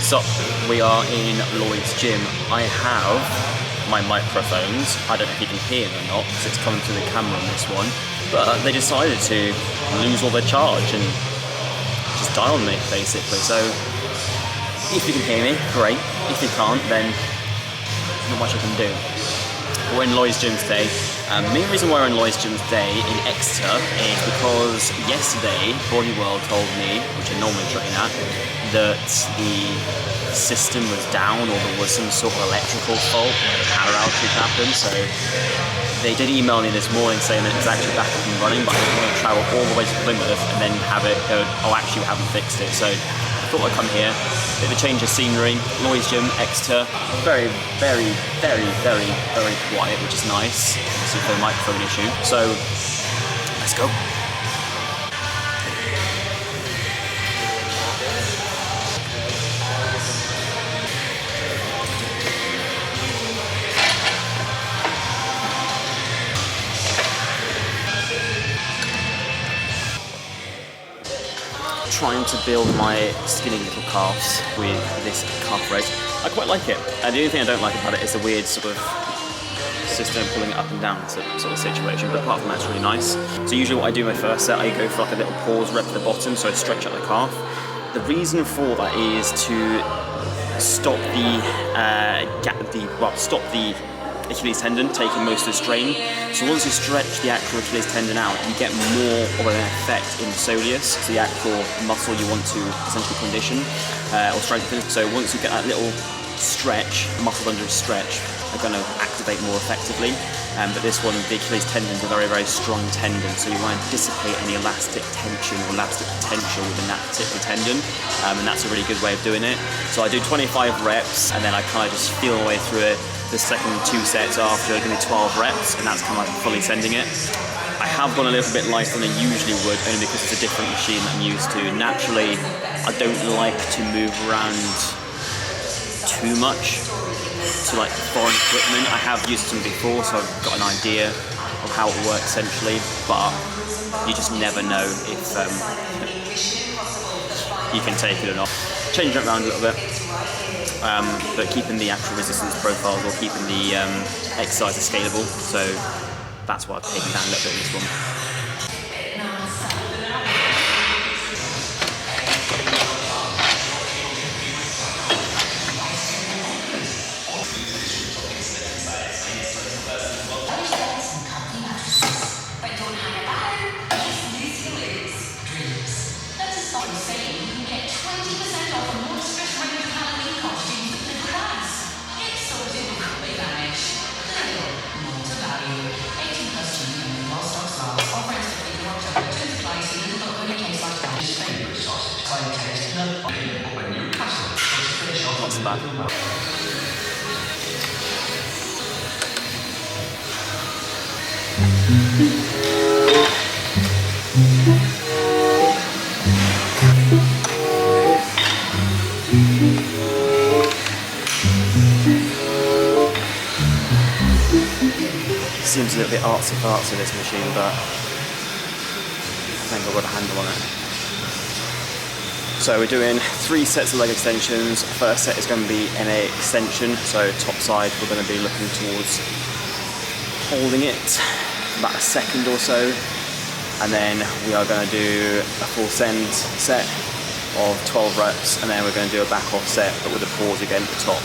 So, we are in Lloyd's gym. I have my microphones. I don't know if you can hear them or not, because it's coming through the camera on this one. But they decided to lose all their charge and just die on me, basically. So, if you can hear me, great. If you can't, then not much I can do. We're in Lloyd's gym today. The main reason why we're in Lloyd's gym today in Exeter is because yesterday Body World told me, which I normally train at, that the system was down or there was some sort of electrical fault, power outage happened. So they did email me this morning saying that it's actually back up and running, but I didn't want to travel all the way to Plymouth and then have it go, oh actually we haven't fixed it. So I thought I'd come here, bit of a change of scenery. Lloyd's gym, Exeter, very, very, very, very, very quiet, which is nice. See if there's a microphone issue. So let's go. Trying to build my skinny little calves with this calf raise. I quite like it. And the only thing I don't like about it is the weird sort of system pulling it up and down sort of situation, but apart from that, it's really nice. So usually what I do in my first set, I go for like a little pause rep at the bottom, so I stretch out the calf. The reason for that is to stop the Achilles tendon taking most of the strain. So once you stretch the actual Achilles tendon out, you get more of an effect in the soleus, so the actual muscle you want to essentially condition or strengthen. So once you get that little stretch, muscles under a stretch are going to activate more effectively. But this one, the Achilles tendon is a very, very strong tendon, so you want to dissipate any elastic tension or elastic potential within that particular tendon, and that's a really good way of doing it. So I do 25 reps, and then I kind of just feel my way through it. The second 2 sets after are going to be 12 reps, and that's kind of like fully sending it. I have gone a little bit lighter than I usually would, only because it's a different machine that I'm used to. Naturally, I don't like to move around too much to like foreign equipment. I have used some before, so I've got an idea of how it works essentially, but you just never know if you can take it or not. Changing it around a little bit. But keeping the actual resistance profiles or keeping the exercises scalable, so that's why I've taken down a little bit in this one. Not so bad. Seems a little bit artsy-fartsy this machine, but I think I've got a handle on it. So we're doing 3 sets of leg extensions. First set is going to be NA extension, so top side we're going to be looking towards holding it for about a second or so, and then we are going to do a full send set of 12 reps, and then we're going to do a back off set but with a pause again at the top,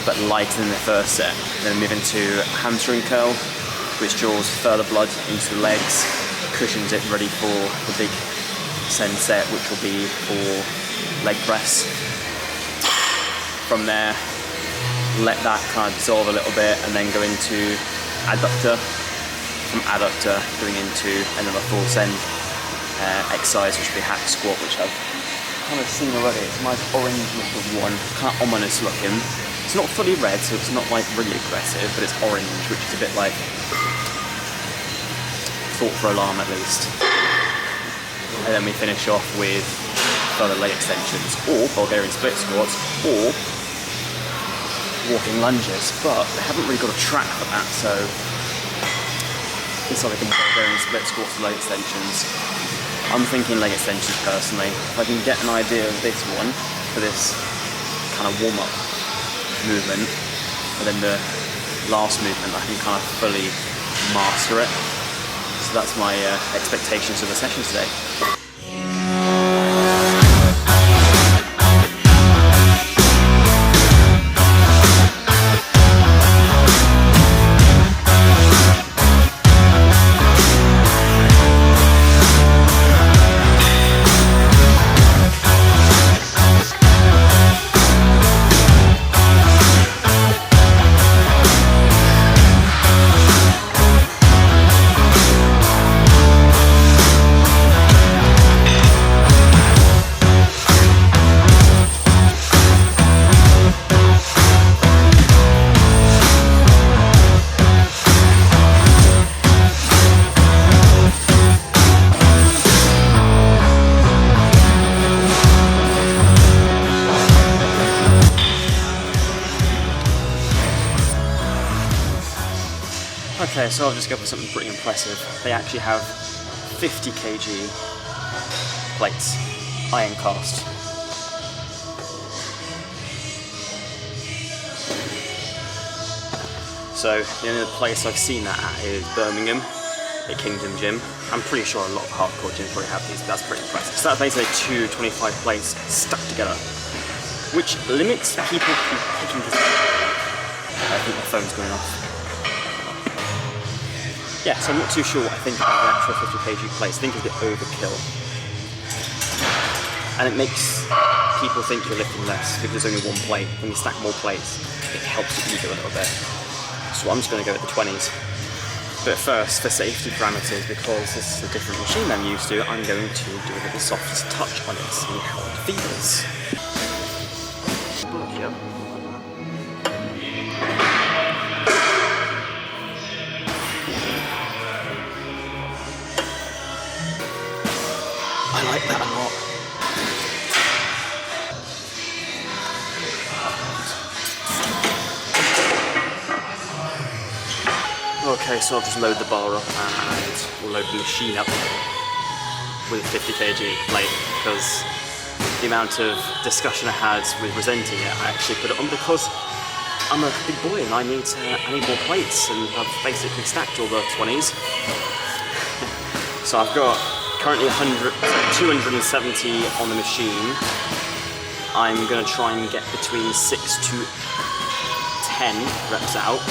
but lighter than the first set. Then move into hamstring curl, which draws further blood into the legs, cushions it ready for the big send set, which will be for leg press. From there, let that kind of dissolve a little bit and then go into adductor. From adductor, going into another full send exercise, which will be hack squat, which I've kind of seen already. It's a nice orange little one, kind of ominous looking. It's not fully red, so it's not like really aggressive, but it's orange, which is a bit like thought for alarm at least. And then we finish off with further leg extensions, or Bulgarian split squats, or walking lunges, but they haven't really got a track for that, so it's like a Bulgarian split squats and leg extensions. I'm thinking leg extensions personally. If I can get an idea of this one, for this kind of warm-up movement, and then the last movement I can kind of fully master it. So that's my expectations of the session today. Okay, so I'll just go for something pretty impressive. They actually have 50 kg plates, iron cast. So the only place I've seen that at is Birmingham, at Kingdom Gym. I'm pretty sure a lot of hardcore gyms probably have these, but that's pretty impressive. So that's basically 2 25 plates stuck together, which limits people from picking this. I think my phone's going off. Yeah, so I'm not too sure what I think about the actual 50 kg plates. I think it's a bit overkill. And it makes people think you're lifting less because there's only one plate. When you stack more plates, it helps your ego a little bit. So I'm just going to go with the 20s. But first, for safety parameters, because this is a different machine I'm used to, I'm going to do a little soft touch on it, see how it feels. Yep. I like that a lot. Okay, so I'll just load the bar up and we'll load the machine up with a 50 kg plate, because the amount of discussion I had with resenting it, I actually put it on because I'm a big boy and I need more plates, and I've basically stacked all the 20s. So I've got currently 270 on the machine. I'm going to try and get between 6 to 10 reps out.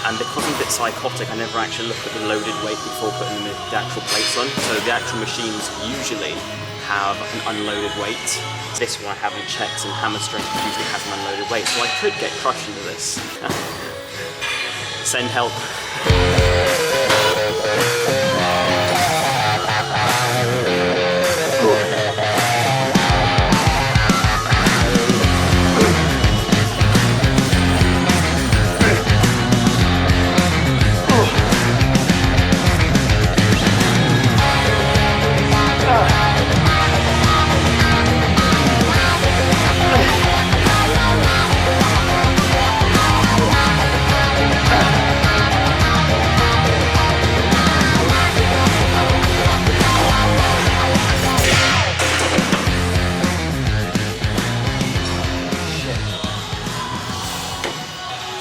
And because I'm a bit psychotic, I never actually look at the loaded weight before putting the actual plates on. So the actual machines usually have an unloaded weight. This one I haven't checked, and hammer strength usually has an unloaded weight. So I could get crushed into this. Send help.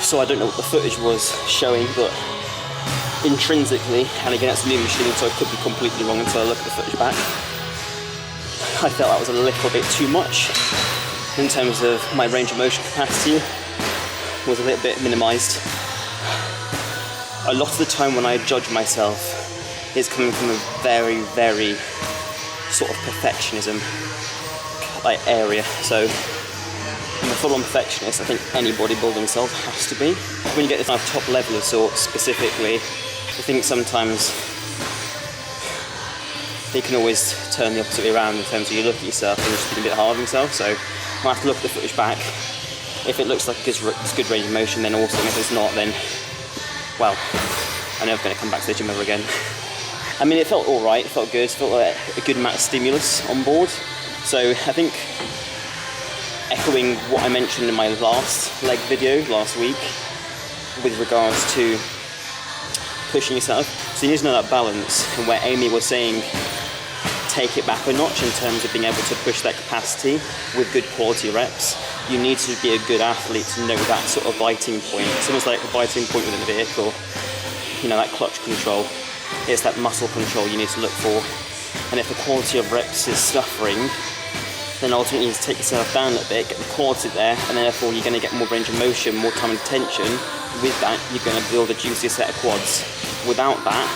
So I don't know what the footage was showing, but intrinsically, and again it's a new machine, so I could be completely wrong until I look at the footage back, I felt that was a little bit too much in terms of my range of motion capacity was a little bit minimised. A lot of the time when I judge myself, it's coming from a very, very sort of perfectionism area. So I'm a full-on perfectionist. I think any bodybuilder himself has to be. When you get this kind of top level of sorts specifically, I think sometimes they can always turn the opposite way around in terms of you look at yourself and just being a bit hard on yourself. So I'll have to look at the footage back. If it looks like it's good range of motion, then awesome. If it's not, then, well, I'm never going to come back to the gym ever again. I mean, it felt alright, it felt good, it felt like a good amount of stimulus on board. So I think, echoing what I mentioned in my last leg video last week with regards to pushing yourself, so you need to know that balance, and where Amy was saying take it back a notch in terms of being able to push that capacity with good quality reps. you need to be a good athlete to know that sort of biting point. It's almost like a biting point within a vehicle. You know, that clutch control. It's that muscle control you need to look for. And if the quality of reps is suffering, then ultimately you need to take yourself down a little bit, get the quality there, and therefore you're going to get more range of motion, more time and tension. With that, you're going to build a juicier set of quads. Without that,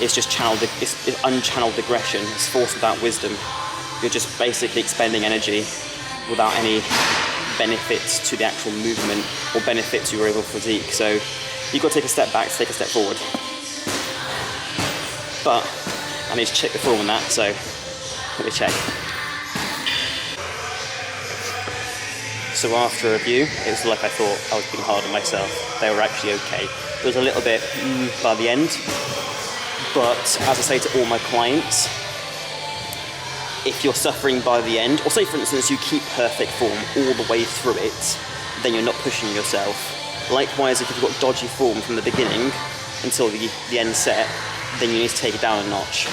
it's just it's unchanneled aggression. It's force without wisdom. You're just basically expending energy without any benefits to the actual movement or benefit to your overall physique. So you've got to take a step back to take a step forward. But I need to check the form on that, so let me check. So after a review, it was like I thought I was being hard on myself. They were actually okay. It was a little bit by the end, but as I say to all my clients, if you're suffering by the end, or say for instance you keep perfect form all the way through it, then you're not pushing yourself. Likewise, if you've got dodgy form from the beginning until the end set, then you need to take it down a notch.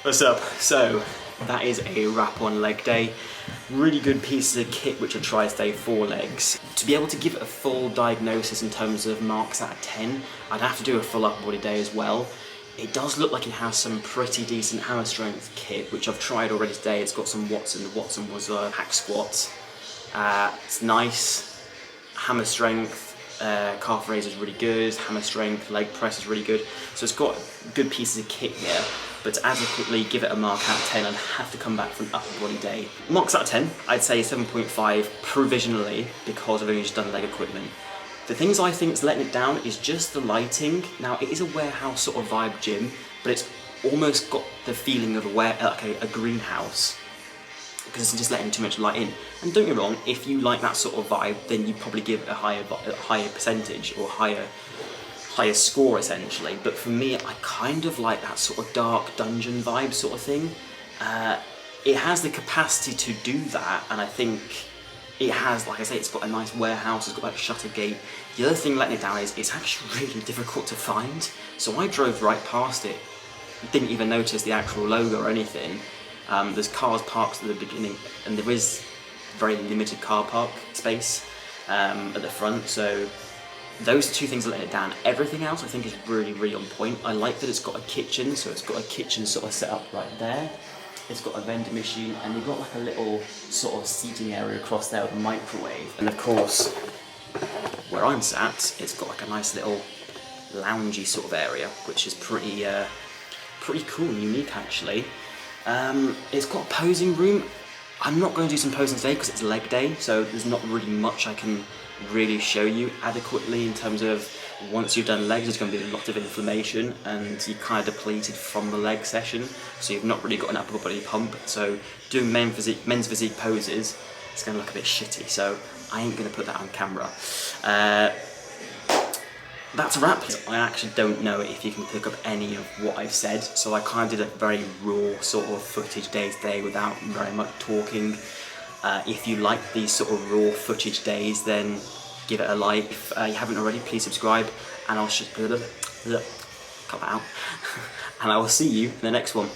What's up? So that is a wrap on leg day. Really good pieces of kit which are tri-stay 4 legs. To be able to give it a full diagnosis in terms of marks out of 10, I'd have to do a full upper body day as well. It does look like it has some pretty decent hammer strength kit, which I've tried already today. It's got some Watson. The Watson was a hack squat. It's nice. Hammer strength, calf raise is really good. Hammer strength, leg press is really good. So it's got good pieces of kit here. But to adequately give it a mark out of 10, I'd have to come back for an upper body day. Marks out of 10, I'd say 7.5 provisionally, because I've only just done leg equipment. The things I think is letting it down is just the lighting. Now, it is a warehouse sort of vibe gym, but it's almost got the feeling of a greenhouse, because it's just letting too much light in. And don't get me wrong, if you like that sort of vibe, then you probably give it a higher percentage or higher score essentially. But for me, I kind of like that sort of dark dungeon vibe sort of thing. It has the capacity to do that, and I think it has, like I say, it's got a nice warehouse, it's got like a shutter gate. The other thing letting it down is it's actually really difficult to find. So I drove right past it, didn't even notice the actual logo or anything. There's cars parked at the beginning, and there is very limited car park space at the front, so those are 2 things that let it down. Everything else I think is really, really on point. I like that it's got a kitchen, so it's got a kitchen sort of set up right there. It's got a vending machine, and you've got like a little sort of seating area across there with a microwave. And of course, where I'm sat, it's got like a nice little loungy sort of area, which is pretty cool and unique actually. It's got a posing room. I'm not going to do some posing today because it's leg day, so there's not really much I can really show you adequately in terms of, once you've done legs, there's going to be a lot of inflammation and you're kind of depleted from the leg session, so you've not really got an upper body pump. So doing men's physique poses, it's going to look a bit shitty, so I ain't going to put that on camera. That's a wrap. I actually don't know if you can pick up any of what I've said, so I kind of did a very raw sort of footage day to day without very much talking. If you like these sort of raw footage days, then give it a like. If you haven't already, please subscribe, and I'll cut that out. And I will see you in the next one.